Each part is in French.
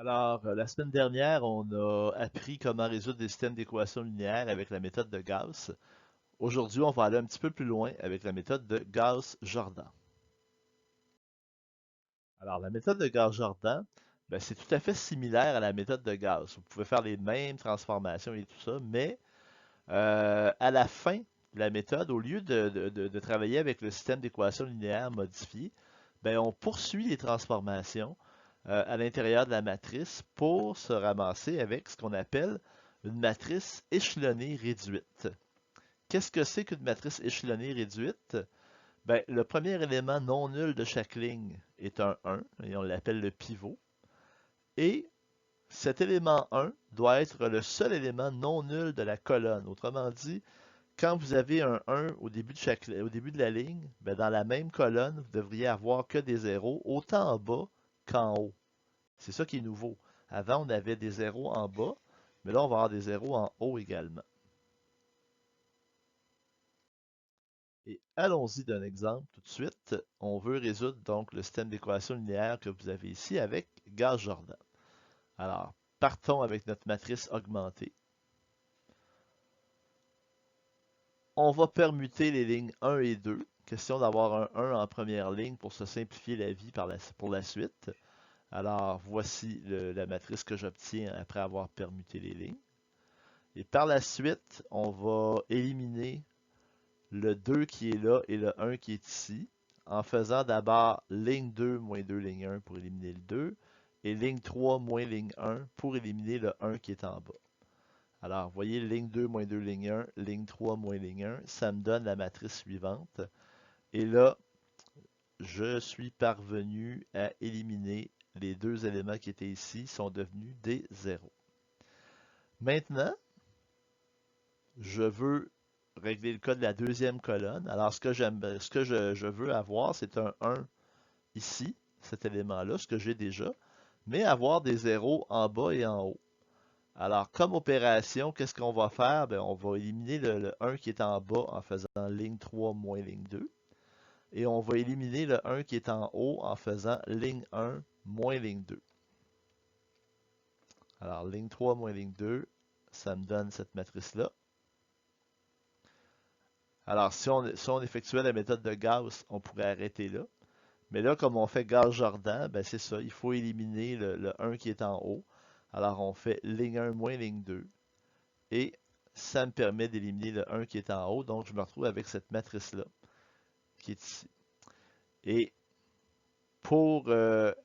La semaine dernière, on a appris comment résoudre des systèmes d'équations linéaires avec la méthode de Gauss. Aujourd'hui, on va aller un petit peu plus loin avec la méthode de Gauss-Jordan. La méthode de Gauss-Jordan, ben, c'est tout à fait similaire à la méthode de Gauss. Vous pouvez faire les mêmes transformations et tout ça, mais à la fin de la méthode, au lieu de travailler avec le système d'équations linéaires modifié, ben, on poursuit les transformations à l'intérieur de la matrice pour se ramasser avec ce qu'on appelle une matrice échelonnée réduite. Qu'est-ce que c'est qu'une matrice échelonnée réduite? Ben, le premier élément non nul de chaque ligne est un 1, et on l'appelle le pivot. Et cet élément 1 doit être le seul élément non nul de la colonne. Autrement dit, quand vous avez un 1 au début de la ligne, ben dans la même colonne, vous devriez avoir que des zéros, autant en bas qu'en haut. C'est ça qui est nouveau. Avant, on avait des zéros en bas, mais là, on va avoir des zéros en haut également. Et allons-y d'un exemple tout de suite. On veut résoudre donc le système d'équations linéaires que vous avez ici avec Gauss-Jordan. Alors, partons avec notre matrice augmentée. On va permuter les lignes 1 et 2. Question d'avoir un 1 en première ligne pour se simplifier la vie pour la suite. Alors, voici la matrice que j'obtiens après avoir permuté les lignes. Et par la suite, on va éliminer le 2 qui est là et le 1 qui est ici, en faisant d'abord ligne 2 moins 2 ligne 1 pour éliminer le 2, et ligne 3 moins ligne 1 pour éliminer le 1 qui est en bas. Alors, vous voyez, ligne 2 moins 2 ligne 1, ligne 3 moins ligne 1, ça me donne la matrice suivante. Et là, je suis parvenu à éliminer les deux éléments qui étaient ici, sont devenus des zéros. Maintenant, je veux régler le cas de la deuxième colonne. Alors, ce que je veux avoir, c'est un 1 ici, cet élément-là, ce que j'ai déjà, mais avoir des zéros en bas et en haut. Alors, comme opération, qu'est-ce qu'on va faire? Ben, on va éliminer le 1 qui est en bas en faisant ligne 3 moins ligne 2. Et on va éliminer le 1 qui est en haut en faisant ligne 1 moins ligne 2. Alors, ligne 3 moins ligne 2, ça me donne cette matrice-là. Alors, si on effectuait la méthode de Gauss, on pourrait arrêter là. Mais là, comme on fait Gauss-Jordan, ben c'est ça, il faut éliminer le 1 qui est en haut. Alors, on fait ligne 1 moins ligne 2. Et ça me permet d'éliminer le 1 qui est en haut. Donc, je me retrouve avec cette matrice-là, qui est ici. Et pour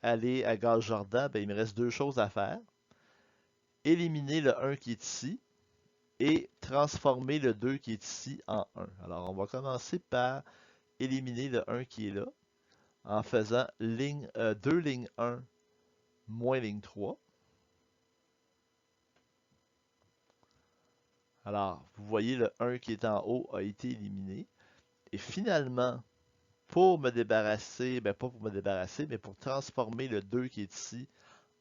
aller à Gauss-Jordan, ben, il me reste deux choses à faire. Éliminer le 1 qui est ici et transformer le 2 qui est ici en 1. Alors, on va commencer par éliminer le 1 qui est là en faisant 2 ligne 1 moins ligne 3. Alors, vous voyez, le 1 qui est en haut a été éliminé. Et finalement, pour me débarrasser, ben pas pour me débarrasser, mais pour transformer le 2 qui est ici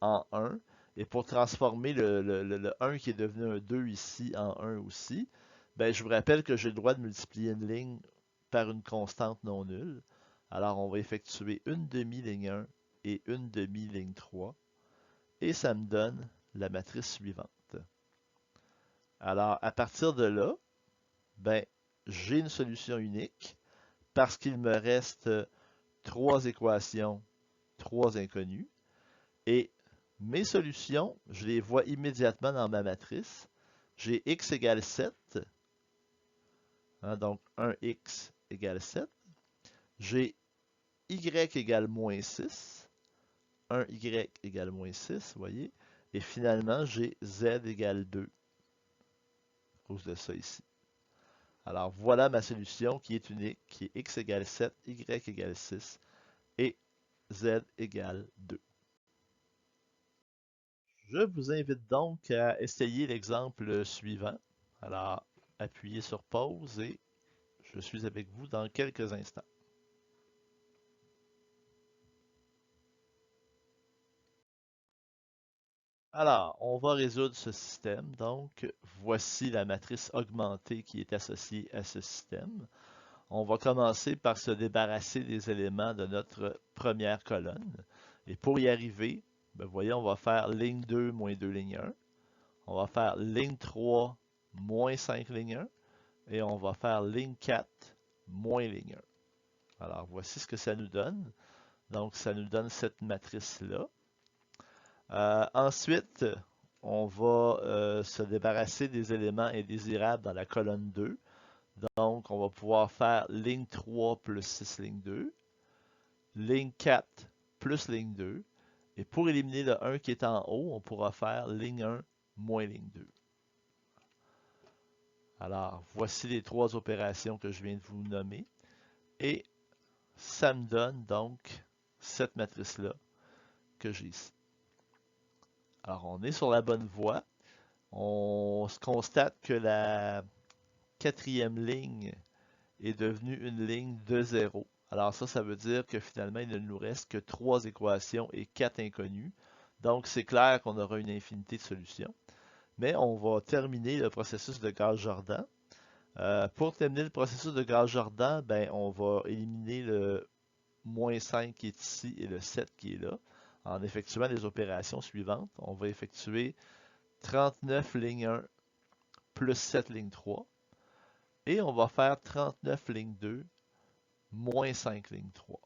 en 1, et pour transformer le 1 qui est devenu un 2 ici en 1 aussi, ben je vous rappelle que j'ai le droit de multiplier une ligne par une constante non nulle. Alors, on va effectuer une demi-ligne 1 et une demi-ligne 3, et ça me donne la matrice suivante. Alors, à partir de là, ben, j'ai une solution unique parce qu'il me reste trois équations, trois inconnues. Et mes solutions, je les vois immédiatement dans ma matrice. J'ai x égale 7, hein, donc 1x égale 7. J'ai y égale moins 6, 1y égale moins 6, vous voyez. Et finalement, j'ai z égale 2, à cause de ça ici. Alors voilà ma solution qui est unique, qui est x égale 7, y égale 6 et z égale 2. Je vous invite donc à essayer l'exemple suivant. Alors, appuyez sur pause et je suis avec vous dans quelques instants. Alors, on va résoudre ce système. Donc, voici la matrice augmentée qui est associée à ce système. On va commencer par se débarrasser des éléments de notre première colonne. Et pour y arriver, Ben, vous voyez, on va faire ligne 2 moins 2 ligne 1. On va faire ligne 3 moins 5 ligne 1. Et on va faire ligne 4 moins ligne 1. Alors, voici ce que ça nous donne. Donc, ça nous donne cette matrice-là. Ensuite, on va se débarrasser des éléments indésirables dans la colonne 2. Donc, on va pouvoir faire ligne 3 plus 6 ligne 2, ligne 4 plus ligne 2, et pour éliminer le 1 qui est en haut, on pourra faire ligne 1 moins ligne 2. Alors, voici les trois opérations que je viens de vous nommer, et ça me donne donc cette matrice-là que j'ai ici. Alors, on est sur la bonne voie. On se constate que la quatrième ligne est devenue une ligne de 0. Alors ça veut dire que finalement, il ne nous reste que 3 équations et 4 inconnues. Donc, c'est clair qu'on aura une infinité de solutions. Mais on va terminer le processus de Gauss-Jordan. Pour terminer le processus de Gauss-Jordan, ben, on va éliminer le moins 5 qui est ici et le 7 qui est là, en effectuant les opérations suivantes. On va effectuer 39 ligne 1 plus 7 ligne 3. Et on va faire 39 ligne 2 moins 5 ligne 3.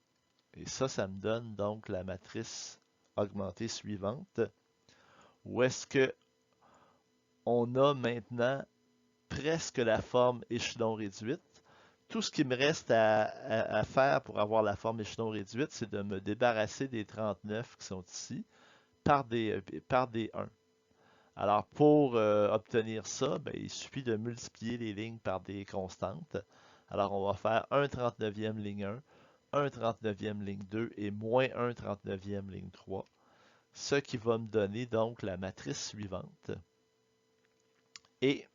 Et ça me donne donc la matrice augmentée suivante, où est-ce que on a maintenant presque la forme échelon réduite. Tout ce qui me reste à faire pour avoir la forme échelon réduite, c'est de me débarrasser des 39 qui sont ici par des 1. Alors, pour obtenir ça, ben, il suffit de multiplier les lignes par des constantes. Alors, on va faire 1 39e ligne 1, 1 39e ligne 2 et moins 1 39e ligne 3. Ce qui va me donner donc la matrice suivante. Et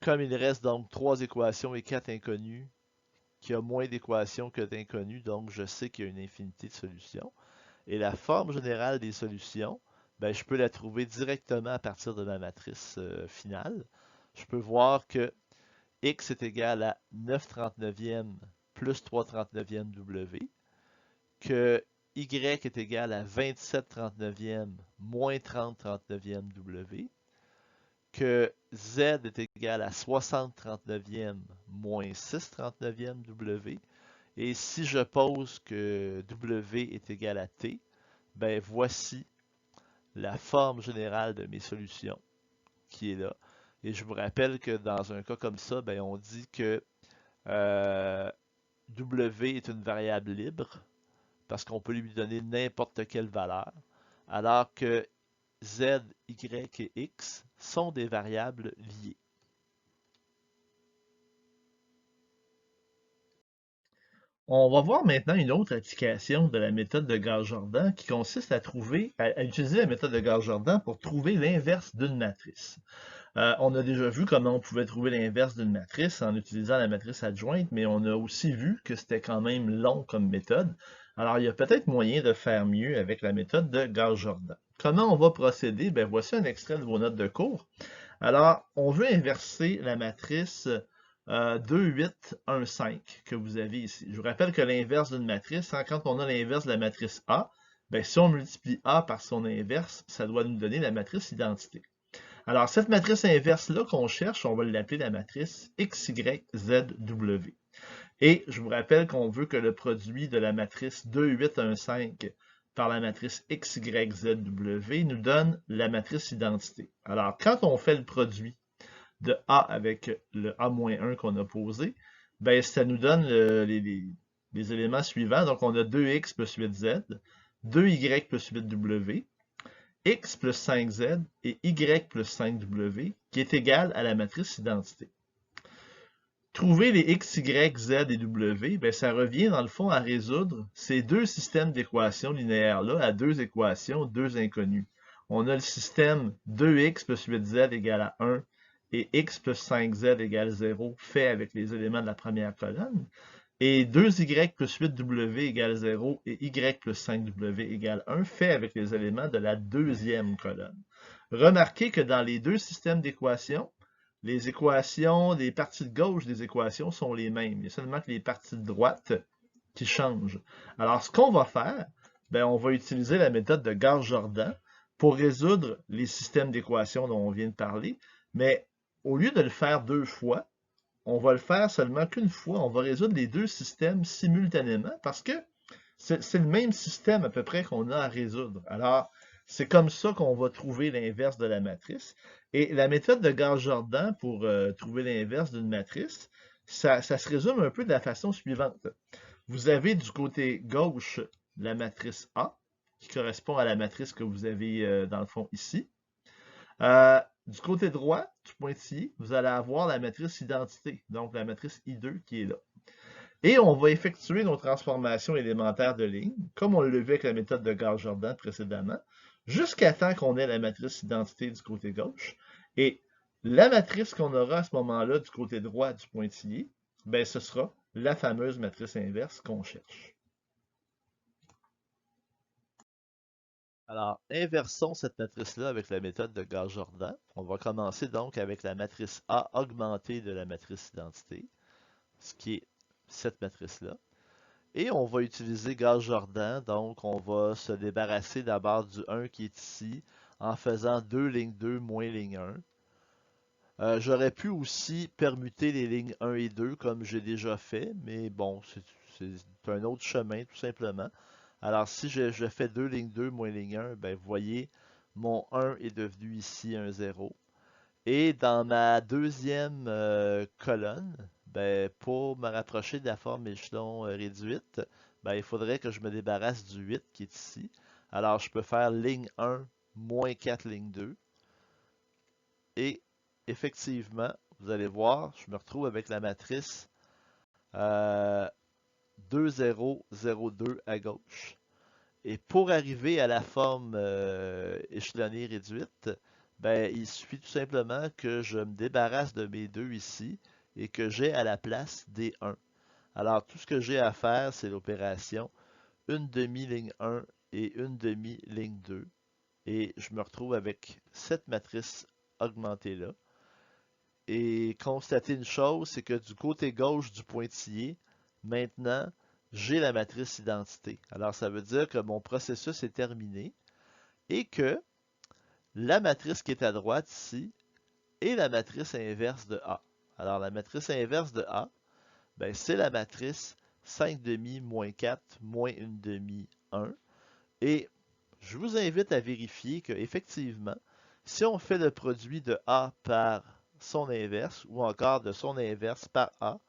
comme il reste donc 3 équations et 4 inconnues, qu'il y a moins d'équations que d'inconnues, donc je sais qu'il y a une infinité de solutions. Et la forme générale des solutions, ben, je peux la trouver directement à partir de ma matrice finale. Je peux voir que x est égal à 9 39e plus 3 39e w, que y est égal à 27 39e moins 30 39e w, que z est égal à 60 39e moins 6 39e w, et si je pose que w est égal à t, ben voici la forme générale de mes solutions qui est là. Et je vous rappelle que dans un cas comme ça, ben, on dit que W est une variable libre parce qu'on peut lui donner n'importe quelle valeur, alors que Z, Y et X sont des variables liées. On va voir maintenant une autre application de la méthode de Gauss-Jordan qui consiste à utiliser la méthode de Gauss-Jordan pour trouver l'inverse d'une matrice. On a déjà vu comment on pouvait trouver l'inverse d'une matrice en utilisant la matrice adjointe, mais on a aussi vu que c'était quand même long comme méthode. Alors, il y a peut-être moyen de faire mieux avec la méthode de Gauss-Jordan. Comment on va procéder? Ben, voici un extrait de vos notes de cours. Alors, on veut inverser la matrice 2, 8, 1, 5 que vous avez ici. Je vous rappelle que l'inverse d'une matrice, quand on a l'inverse de la matrice A, ben, si on multiplie A par son inverse, ça doit nous donner la matrice identité. Alors, cette matrice inverse-là qu'on cherche, on va l'appeler la matrice XYZW. Et je vous rappelle qu'on veut que le produit de la matrice 2, 8, 1, 5 par la matrice XYZW nous donne la matrice identité. Alors, quand on fait le produit de A avec le A-1 qu'on a posé, ben, ça nous donne les éléments suivants. Donc, on a 2x plus 8z, 2y plus 8w, x plus 5z et y plus 5w, qui est égal à la matrice identité. Trouver les x, y, z et w, ben, ça revient dans le fond à résoudre ces deux systèmes d'équations linéaires-là à deux équations, deux inconnues. On a le système 2x plus 8z égale à 1 et x plus 5z égale 0 fait avec les éléments de la première colonne. Et 2y plus 8w égale 0 et y plus 5w égale 1 fait avec les éléments de la deuxième colonne. Remarquez que dans les deux systèmes d'équations, les équations, les parties de gauche des équations sont les mêmes. Il y a seulement que les parties de droite qui changent. Alors, ce qu'on va faire, ben, on va utiliser la méthode de Gauss-Jordan pour résoudre les systèmes d'équations dont on vient de parler, mais au lieu de le faire deux fois, on va le faire seulement qu'une fois. On va résoudre les deux systèmes simultanément parce que c'est le même système à peu près qu'on a à résoudre. Alors, c'est comme ça qu'on va trouver l'inverse de la matrice. Et la méthode de Gauss-Jordan pour trouver l'inverse d'une matrice, ça se résume un peu de la façon suivante. Vous avez du côté gauche la matrice A, qui correspond à la matrice que vous avez dans le fond ici. Du côté droit du pointillé, vous allez avoir la matrice identité, donc la matrice I2 qui est là. Et on va effectuer nos transformations élémentaires de ligne, comme on l'a vu avec la méthode de Gauss-Jordan précédemment, jusqu'à temps qu'on ait la matrice identité du côté gauche. Et la matrice qu'on aura à ce moment-là du côté droit du pointillé, ben, ce sera la fameuse matrice inverse qu'on cherche. Alors, inversons cette matrice-là avec la méthode de Gauss-Jordan. On va commencer donc avec la matrice A augmentée de la matrice identité, ce qui est cette matrice-là. Et on va utiliser Gauss-Jordan, donc on va se débarrasser d'abord du 1 qui est ici en faisant 2 ligne 2 moins ligne 1. J'aurais pu aussi permuter les lignes 1 et 2 comme j'ai déjà fait, mais bon, c'est un autre chemin tout simplement. Alors si je fais 2 lignes 2 moins ligne 1, ben vous voyez, mon 1 est devenu ici un 0. Et dans ma deuxième colonne, ben, pour me rapprocher de la forme échelon réduite, ben, il faudrait que je me débarrasse du 8 qui est ici. Alors je peux faire ligne 1 moins 4 ligne 2. Et effectivement, vous allez voir, je me retrouve avec la matrice 2, 0, 0, 2 à gauche. Et pour arriver à la forme échelonnée réduite, ben, il suffit tout simplement que je me débarrasse de mes 2 ici et que j'ai à la place des 1. Alors, tout ce que j'ai à faire, c'est l'opération une demi-ligne 1 et une demi-ligne 2. Et je me retrouve avec cette matrice augmentée-là. Et constater une chose, c'est que du côté gauche du pointillé, maintenant, j'ai la matrice identité. Alors, ça veut dire que mon processus est terminé et que la matrice qui est à droite ici est la matrice inverse de A. Alors, la matrice inverse de A, ben, c'est la matrice 5 demi moins 4 moins 1 demi 1. Et je vous invite à vérifier que effectivement, si on fait le produit de A par son inverse ou encore de son inverse par A,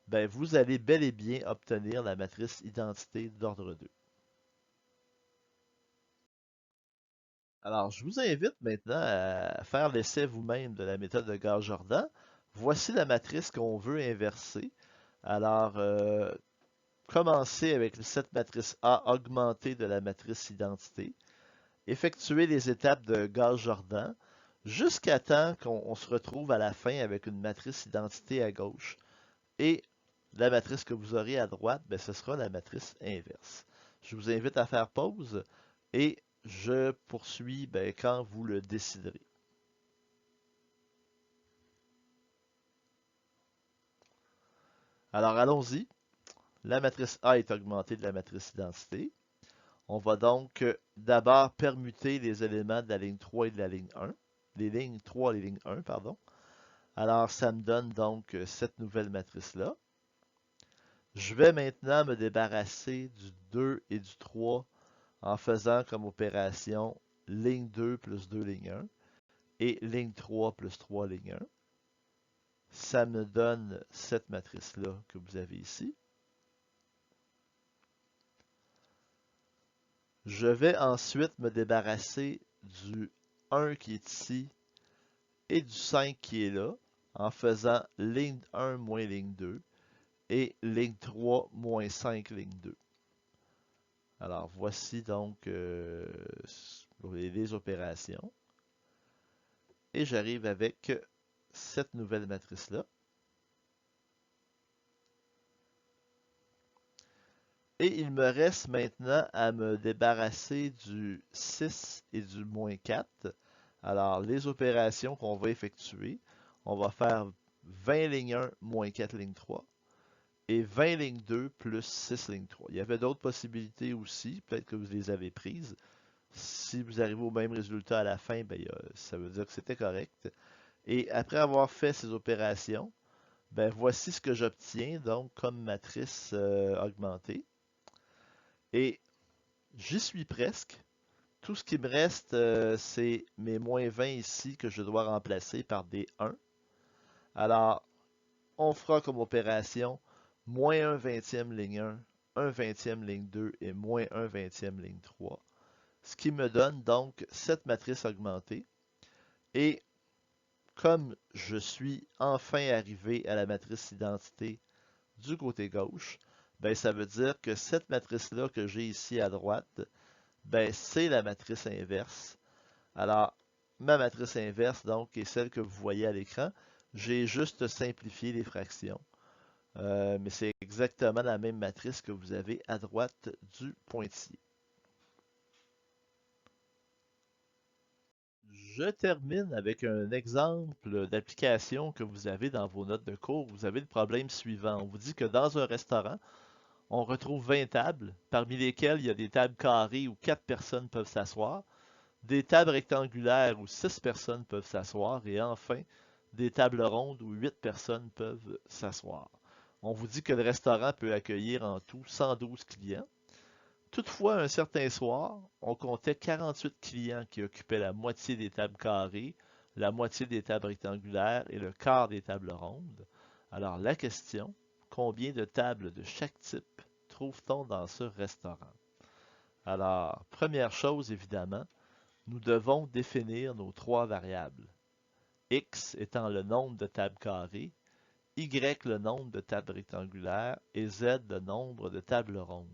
ben vous allez bel et bien obtenir la matrice identité d'ordre 2. Alors, je vous invite maintenant à faire l'essai vous-même de la méthode de Gauss-Jordan. Voici la matrice qu'on veut inverser. Alors, commencez avec cette matrice A augmentée de la matrice identité. Effectuez les étapes de Gauss-Jordan jusqu'à temps qu'on se retrouve à la fin avec une matrice identité à gauche. Et la matrice que vous aurez à droite, ben, ce sera la matrice inverse. Je vous invite à faire pause et je poursuis ben, quand vous le déciderez. Alors allons-y. La matrice A est augmentée de la matrice identité. On va donc d'abord permuter les éléments de la ligne 3 et de la ligne 1. Les lignes 3 et les lignes 1, pardon. Alors ça me donne donc cette nouvelle matrice-là. Je vais maintenant me débarrasser du 2 et du 3 en faisant comme opération ligne 2 plus 2 ligne 1 et ligne 3 plus 3 ligne 1. Ça me donne cette matrice-là que vous avez ici. Je vais ensuite me débarrasser du 1 qui est ici et du 5 qui est là en faisant ligne 1 moins ligne 2 et ligne 3 moins 5 ligne 2. Alors voici donc les opérations. Et j'arrive avec cette nouvelle matrice-là. Et il me reste maintenant à me débarrasser du 6 et du moins 4. Alors, les opérations qu'on va effectuer, on va faire 20 ligne 1 moins 4 ligne 3 et 20 lignes 2 plus 6 lignes 3. Il y avait d'autres possibilités aussi, peut-être que vous les avez prises. Si vous arrivez au même résultat à la fin, ben, ça veut dire que c'était correct. Et après avoir fait ces opérations, ben, voici ce que j'obtiens donc comme matrice augmentée. Et j'y suis presque. Tout ce qui me reste, c'est mes moins 20 ici que je dois remplacer par des 1. Alors, on fera comme opération moins 1 vingtième ligne 1, 1 vingtième ligne 2 et moins 1 vingtième ligne 3. Ce qui me donne donc cette matrice augmentée. Et comme je suis enfin arrivé à la matrice identité du côté gauche, ben ça veut dire que cette matrice-là que j'ai ici à droite, ben c'est la matrice inverse. Alors, ma matrice inverse, donc, est celle que vous voyez à l'écran. J'ai juste simplifié les fractions. Mais c'est exactement la même matrice que vous avez à droite du pointillé. Je termine avec un exemple d'application que vous avez dans vos notes de cours. Vous avez le problème suivant. On vous dit que dans un restaurant, on retrouve 20 tables, parmi lesquelles il y a des tables carrées où 4 personnes peuvent s'asseoir, des tables rectangulaires où 6 personnes peuvent s'asseoir, et enfin, des tables rondes où 8 personnes peuvent s'asseoir. On vous dit que le restaurant peut accueillir en tout 112 clients. Toutefois, un certain soir, on comptait 48 clients qui occupaient la moitié des tables carrées, la moitié des tables rectangulaires et le quart des tables rondes. Alors la question, combien de tables de chaque type trouve-t-on dans ce restaurant? Alors, première chose évidemment, nous devons définir nos trois variables. X étant le nombre de tables carrées, Y le nombre de tables rectangulaires et Z le nombre de tables rondes.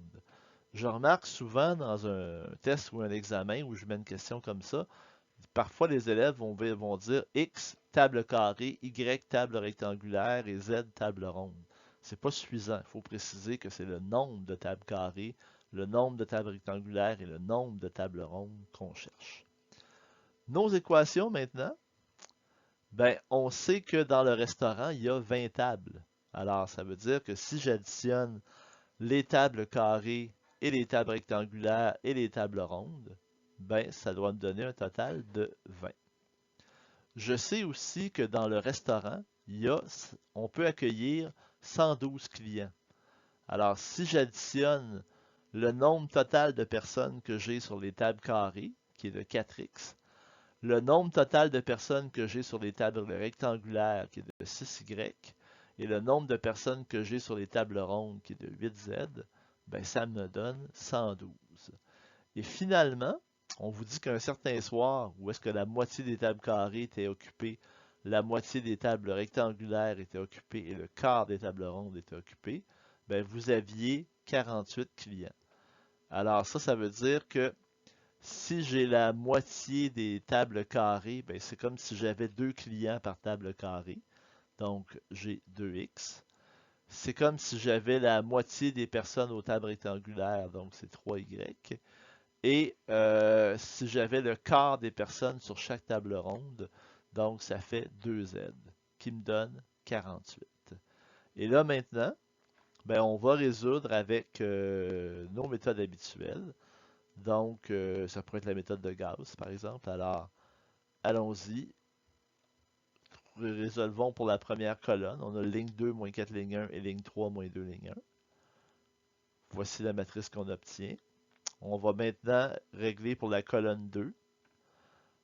Je remarque souvent dans un test ou un examen où je mets une question comme ça, parfois les élèves vont dire X table carrée, Y table rectangulaire et Z table ronde. C'est pas suffisant. Il faut préciser que c'est le nombre de tables carrées, le nombre de tables rectangulaires et le nombre de tables rondes qu'on cherche. Nos équations maintenant, ben, on sait que dans le restaurant, il y a 20 tables. Alors, ça veut dire que si j'additionne les tables carrées et les tables rectangulaires et les tables rondes, ben, ça doit me donner un total de 20. Je sais aussi que dans le restaurant, on peut accueillir 112 clients. Alors, si j'additionne le nombre total de personnes que j'ai sur les tables carrées, qui est de 4x, le nombre total de personnes que j'ai sur les tables rectangulaires, qui est de 6y, et le nombre de personnes que j'ai sur les tables rondes, qui est de 8z, ben ça me donne 112. Et finalement, on vous dit qu'un certain soir, où est-ce que la moitié des tables carrées étaient occupées, la moitié des tables rectangulaires étaient occupées et le quart des tables rondes était occupé, ben vous aviez 48 clients. Alors ça veut dire que si j'ai la moitié des tables carrées, ben c'est comme si j'avais 2 clients par table carrée. Donc, j'ai 2x. C'est comme si j'avais la moitié des personnes aux tables rectangulaires, donc c'est 3y. Et si j'avais le quart des personnes sur chaque table ronde, donc ça fait 2z, qui me donne 48. Et là maintenant, ben, on va résoudre avec nos méthodes habituelles. Donc, ça pourrait être la méthode de Gauss, par exemple. Alors, allons-y. Résolvons pour la première colonne. On a ligne 2 moins 4 ligne 1 et ligne 3 moins 2 ligne 1. Voici la matrice qu'on obtient. On va maintenant régler pour la colonne 2.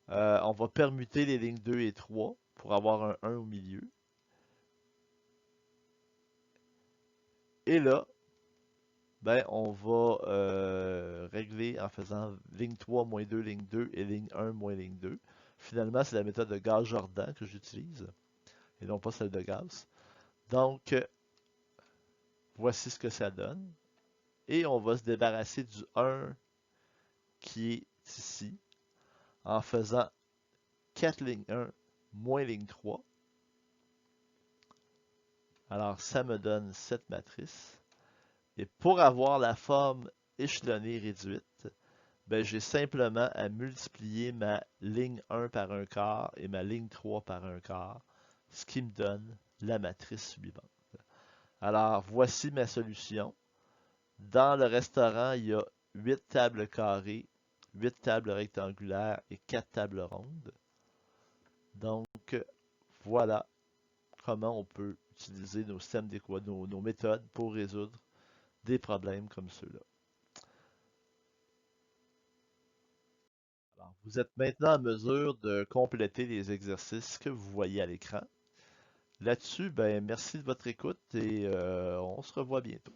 On va permuter les lignes 2 et 3 pour avoir un 1 au milieu. Et là, ben, on va régler en faisant ligne 3 moins 2 ligne 2 et ligne 1 moins ligne 2. Finalement, c'est la méthode de Gauss-Jordan que j'utilise et non pas celle de Gauss. Donc, voici ce que ça donne. Et on va se débarrasser du 1 qui est ici en faisant 4 ligne 1 moins ligne 3. Alors, ça me donne cette matrice. Et pour avoir la forme échelonnée réduite, ben, j'ai simplement à multiplier ma ligne 1 par un quart et ma ligne 3 par un quart, ce qui me donne la matrice suivante. Alors, voici ma solution. Dans le restaurant, il y a 8 tables carrées, 8 tables rectangulaires et 4 tables rondes. Donc, voilà comment on peut utiliser nos systèmes nos méthodes pour résoudre des problèmes comme ceux-là. Alors, vous êtes maintenant en mesure de compléter les exercices que vous voyez à l'écran. Là-dessus, ben, merci de votre écoute et on se revoit bientôt.